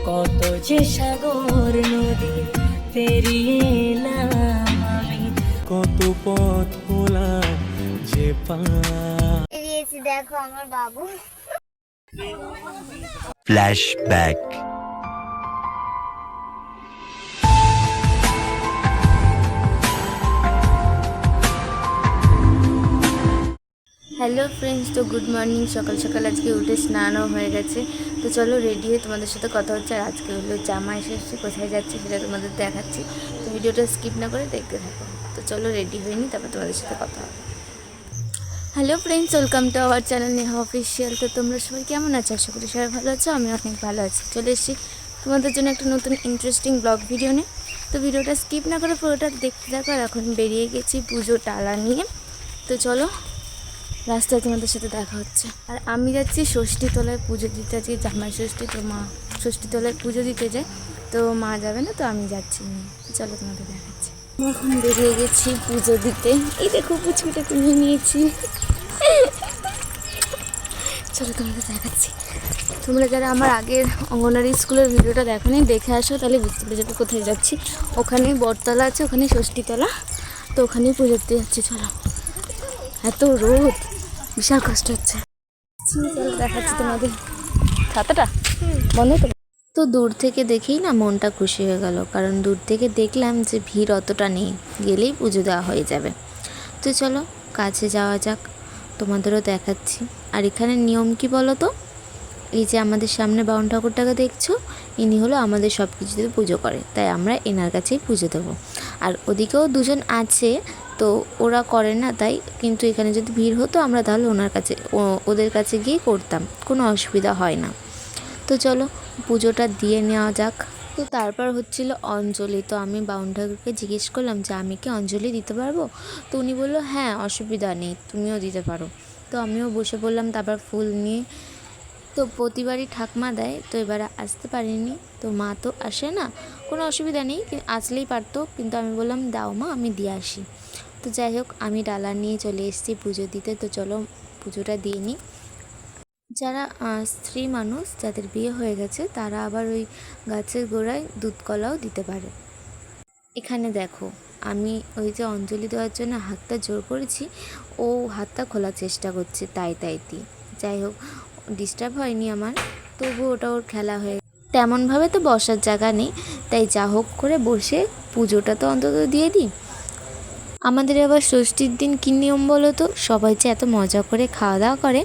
কত যে সাগর নদী পেরিয়ে এলাম আমি, কত পথ ভোলাম যে দেখো আমার বাবু। ফ্ল্যাশব্যাক। হ্যালো ফ্রেন্ডস, তো গুড মর্নিং। সকাল সকাল আজকে উঠে স্নানও হয়ে গেছে। তো চলো রেডি হয়ে তোমাদের সাথে কথা হচ্ছে। আর আজকে হলো জামা এসে কোথায় যাচ্ছে সেটা তোমাদের দেখাচ্ছি, তো ভিডিওটা স্কিপ না করে দেখতে থাকো। তো চলো রেডি হয়ে নিই, তারপর তোমাদের সাথে কথা হবে। Hello friends, welcome to our channel Neha official. তো তোমরা সবাই কেমন আছো? আশা করি সবাই ভালো আছো। আমি অনেক ভালো আছি। চলে এসেছি তোমাদের জন্য একটা নতুন ইন্টারেস্টিং ব্লগ ভিডিও নিয়ে। তো ভিডিওটা স্কিপ না করে পুরোটা দেখতে থাকো। আর এখন বেরিয়ে গেছি পুজো টালা নিয়ে। তো চলো, রাস্তায় তোমাদের সাথে দেখা হচ্ছে। আর আমি যাচ্ছি ষষ্ঠীতলায় পুজো দিতে। আজকে জামাই ষষ্ঠী, তো মা ষষ্ঠীতলায় পুজো দিতে যায়, তো মা যাবে না, তো আমি যাচ্ছি না। চলো তোমাদের দেখাচ্ছি। এখন বেরিয়ে গেছি পুজো দিতে। এই দেখো পুচকুটাকে নিয়ে নিয়েছি। চলো তোমাদের দেখাচ্ছি। তোমরা যারা আমার আগের অঙ্গনওয়াড়ি স্কুলের ভিডিওটা দেখো নি, দেখে আসো, তাহলে বুঝতে পেরে যাবে কোথায় যাচ্ছি। ওখানেই বটতলা আছে, ওখানে ষষ্ঠীতলা, তো ওখানেই পুজো দিতে যাচ্ছি। চলো, এত রোদ, বিশাল কষ্ট হচ্ছে। দেখাচ্ছি তোমাদের। খাতাটা বন্ধ তো। তো দূর থেকে দেখেই না মনটা খুশি হয়ে গেল, কারণ দূর থেকে দেখলাম যে ভিড় অতটা নেই, গেলেই পুজো দেওয়া হয়ে যাবে। তো চলো কাছে যাওয়া যাক, তোমাদেরও দেখাচ্ছি। আর এখানে নিয়ম কি বলো তো? এই যে আমাদের সামনে বাউন ঠাকুরটাকে দেখছো, ইনি হলো আমাদের সব কিছুতে পুজো করে, তাই আমরা এনার কাছেই পুজো দেবো। আর ওদিকেও দুজন আছে, তো ওরা করে না তাই, কিন্তু এখানে যদি ভিড় হতো আমরা তাহলে ওনার কাছে ওদের কাছে গিয়ে করতাম, কোনো অসুবিধা হয় না। তো চলো পুজোটা দিয়ে নেওয়া যাক। তো তারপর হচ্ছিল অঞ্জলি। তো আমি বাউন ঠাকুরকে জিজ্ঞেস করলাম যে আমি কি অঞ্জলি দিতে পারবো? তো উনি বললো হ্যাঁ, অসুবিধা নেই, তুমিও দিতে পারো। তো আমিও বসে পড়লাম, তারপর ফুল নিয়ে। তো প্রতিবারই ঠাকমা দেয়, তো এবারে আসতে পারিনি, তো মা তো আসে না, কোনো অসুবিধা নেই, আসলেই পারতো, কিন্তু আমি বললাম দাও মা, আমি দিয়ে আসি। তো যাই হোক, আমি ডালা নিয়ে চলে এসেছি পুজো দিতে। তো চলো পুজোটা দিয়ে নিই। যারা স্ত্রী মানুষ, যাদের বিয়ে হয়ে গেছে, তারা আবার ওই গাছের গোড়ায় দুধ কলাও দিতে পারে। এখানে দেখো, আমি ওই যে অঞ্জলি দেওয়ার জন্য হাতটা জোর করেছি, ও হাতটা খোলার চেষ্টা করছে, তাই যাই হোক, ডিস্টার্ব হয়নি আমার, তবু ওটা ওর খেলা হয়ে। তেমনভাবে তো বসার জায়গা নেই, তাই যা হোক করে বসে পুজোটা তো অন্তত দিয়ে দিই। আমাদের আবার ষষ্ঠীর দিন কী নিয়ম বলো তো? সবাই যে এত মজা করে খাওয়া দাওয়া করে,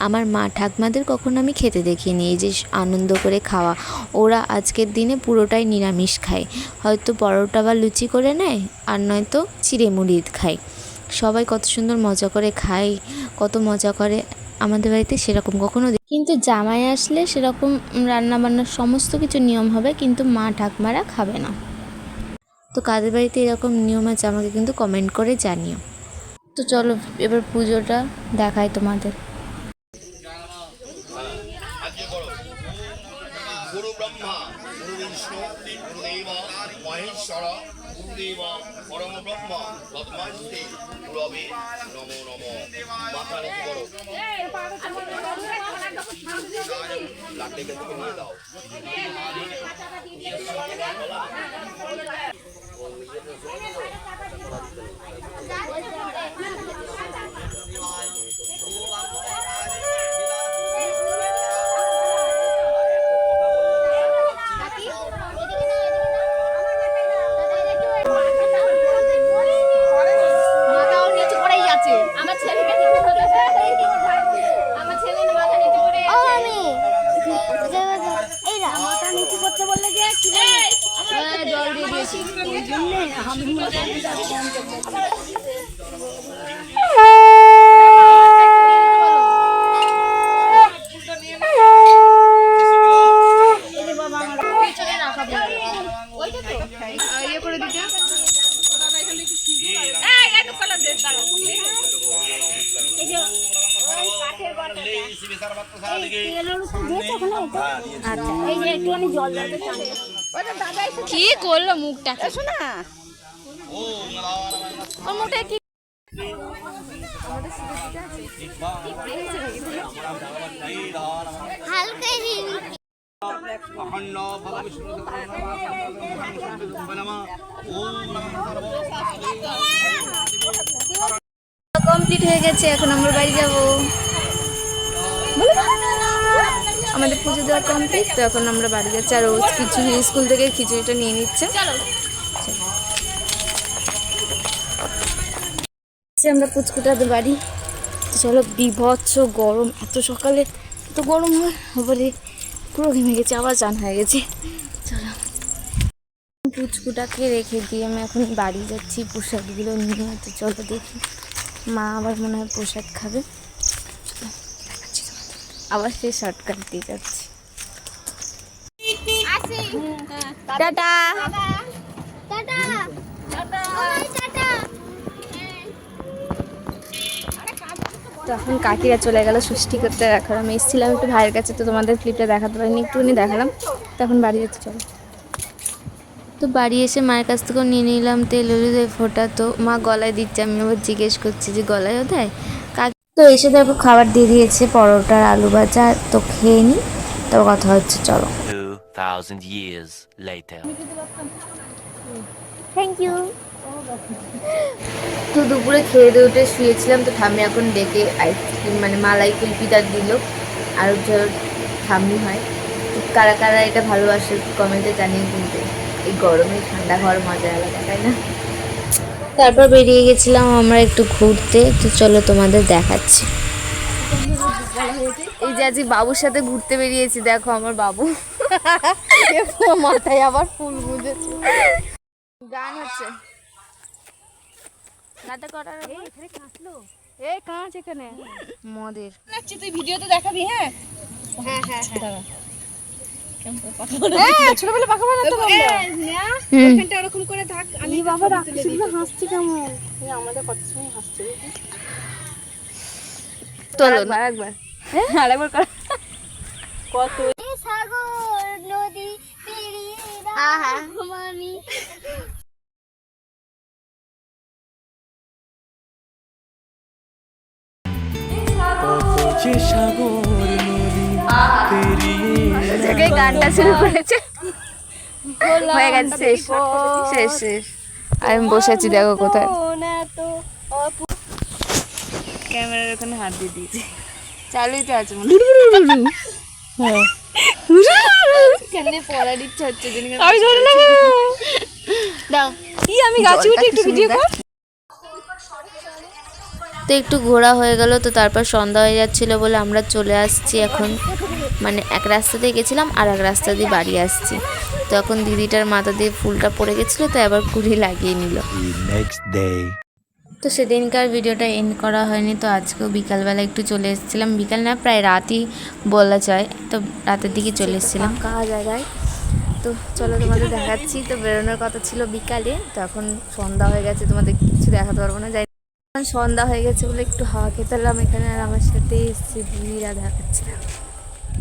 আমার মা ঠাকমাদের কখনো আমি খেতে দেখিনি এই যে আনন্দ করে খাওয়া। ওরা আজকের দিনে পুরোটাই নিরামিষ খায়, হয়তো পরোটা বা লুচি করে নেয়, আর নয়তো চিড়ে মুড়ি খায়। সবাই কত সুন্দর মজা করে খায়, কত মজা করে। আমাদের বাড়িতে সেরকম কখনো কিন্তু জামাই আসলে সেরকম রান্নাবান্নার সমস্ত কিছু নিয়ম হবে, কিন্তু মা ঠাকমারা খাবে না। তো কাদের বাড়িতে এরকম নিয়ম আছে আমাকে কিন্তু কমেন্ট করে জানিও। তো চলো এবার পুজোটা দেখাই তোমাদের। গুরু ব্রহ্মা গুরু বিষ্ণু গুরুদেব মহেশ্বর গুরুদেব পরম ব্রহ্ম তস্মৈ গুরবে নমো নমঃ। মাথা নিচু করো, লাকড়িকে তুমি নিয়ে দাও। জল দিয়ে দিয়েছি ওই জন্যে আমি ইয়ে করে দিতে কি করলো মুখটা শোনা ওর মুখটা কি হালকা অখণ্ড ভববিষ্ণু নমঃ ওম কমপ্লিট হয়ে গেছে, এখন আমরা বাড়ি যাব। আমাদের পুজো দেওয়া কমপ্লিট, তো এখন আমরা বাড়ি যাচ্ছি। আর রোজ খিচুড়ি স্কুল থেকে খিচুড়িটা নিয়ে নিচ্ছে। আমরা পুচকুটাদের বাড়ি। চলো, বিভৎস গরম, এত সকালে এত গরম হয় বলে পুরো ঘেমে গেছে, আবার চান হয়ে গেছে। চলো, পুচকুটাকে রেখে দিয়ে আমি এখন বাড়ি যাচ্ছি প্রসাদগুলো নিয়ে। তো চলো দেখি, মা আবার মনে হয় প্রসাদ খাবে। আবার সে শর্টকাট দিয়ে যাচ্ছি। টাটা। তখন কাকিরা চলে গেল ষষ্ঠী করতে। এখন আমি এসেছিলাম একটু ভাইয়ের কাছে, তো তোমাদের ক্লিপটা দেখাতে পারিনি, একটুখানি দেখালাম। তখন বাড়ি যাচ্ছি, চলো। তো বাড়ি এসে মায়ের কাছ থেকেও নিয়ে নিলাম তেল হলুদের ফোঁটা। তো মা গলায় দিচ্ছে, আমি আবার জিজ্ঞেস করছি যে গলায়ও দেয়। তো এসে দেখো খাবার দিয়ে দিয়েছে, পরোটা আর আলু ভাজা। তো খেয়ে নিই, তারপর কথা হচ্ছে, চলো। 2000 years later. Thank you. তো দুপুরে খেয়ে দিয়ে উঠে শুয়েছিলাম। তো ঠাম্মি এখন ডেকে আইসক্রিম মানে মালাই কুলপিটা দিল। আর ঠাম্মি হয়, তো কারা কারা এটা ভালোবাসে কমেন্টে জানিয়ে। কিন্তু এই গরমে ঠান্ডা খাওয়ার মজা আলাদা, তাই না? তারপর বেরিয়ে গেছিলাম আমরা একটু ঘুরতে। তো চলো তোমাদের দেখাচ্ছি। এই যে আজ বাবুর সাথে ঘুরতে বেরিয়েছি, দেখো আমার বাবু মাথায় আবার ফুল গুঁজেছে। গান হচ্ছে, গানটা করার এখানে কাঁচলো, এই কাঁচ এখানে মদের নাচছি। তুই ভিডিওতে দেখাবি? হ্যাঁ হ্যাঁ হ্যাঁ হ্যাঁ, ছোটবেলা পাকা বানাতো ওখানটা এরকম করে থাক। আমি বাবা রাখছি, হাসছি কেমন? আমাদের কত সময় হাসছে। চলো আরেকবার, হ্যাঁ আরেকবার কর। কত সাগর নদী পেরিয়ে আমি কত যে সাগর নদী পেরিয়ে জায়গায় গানটা শুরু করেছে, হয়ে গেছে, শেষ শেষ শেষ। আমি বসে আছি, দেখো কোথায় ক্যামেরার ওখানে হাত দিয়ে দিয়েছি, চালুই তো আছে মনে হয়। কেন পড়ার ইচ্ছা হচ্ছে, দাও আমি গাছে উঠে একটু ভিডিও কর। তো একটু ঘোরা হয়ে গেল। তো তারপর সন্ধ্যা হয়ে যাচ্ছিলো বলে আমরা চলে আসছি এখন, মানে এক রাস্তা দিয়ে গেছিলাম আর এক রাস্তা দিয়ে বাড়ি আসছি। তো এখন দিদিটার মাথা দিয়ে ফুলটা পড়ে গেছিলো, তো আবার কুড়ি লাগিয়ে নিল। তো সেদিনকার ভিডিওটা এন্ড করা হয়নি। তো আজকেও বিকালবেলা একটু চলে এসেছিলাম, বিকাল না প্রায় রাতই বলা যায়। তো রাতের দিকে চলে এসেছিলাম কাহা জায়গায়। তো চলো তোমাদের দেখাচ্ছি। তো বেরোনোর কথা ছিল বিকালে, তো এখন সন্ধ্যা হয়ে গেছে, তোমাদের কিছু দেখাতে পারবো না। যাই সন্ধ্যা হয়ে গেছে বলে একটু হাওয়া খেতে এলাম এখানে। আর আমার সাথে এসছে দিদিরা, দেখাচ্ছে।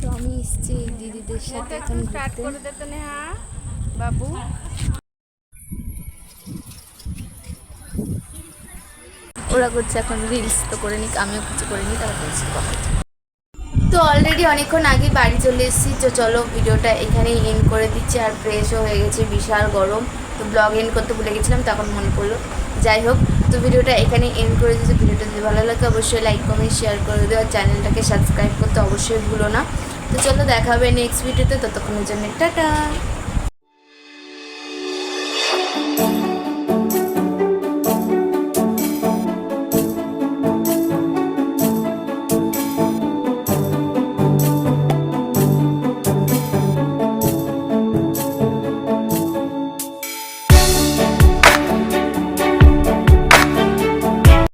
তো আমি এসছি দিদিদের সাথে এখন ঘুরতে। বাবু ওরা করছে এখন রিলস, তো করে নিক, আমিও কিছু করে নিই, তারা করছি। তো অলরেডি অনেকক্ষণ আগে বাড়ি চলে এসেছি। তো চলো ভিডিওটা এখানেই এন্ড করে দিচ্ছি। আর ফ্রেশও হয়ে গেছে, বিশাল গরম। তো ব্লগ এন্ড করতে ভুলে গেছিলাম, তখন মনে পড়লো। যাই হোক, তো ভিডিওটা এখানেই এন্ড করে দিচ্ছি। ভিডিওটা যদি ভালো লাগে অবশ্যই লাইক কমেন্ট শেয়ার করে দেওয়া, চ্যানেলটাকে সাবস্ক্রাইব করতে অবশ্যই ভুলো না। তো চলো দেখা হবে নেক্সট ভিডিওতে, ততক্ষণের জন্য টাটা।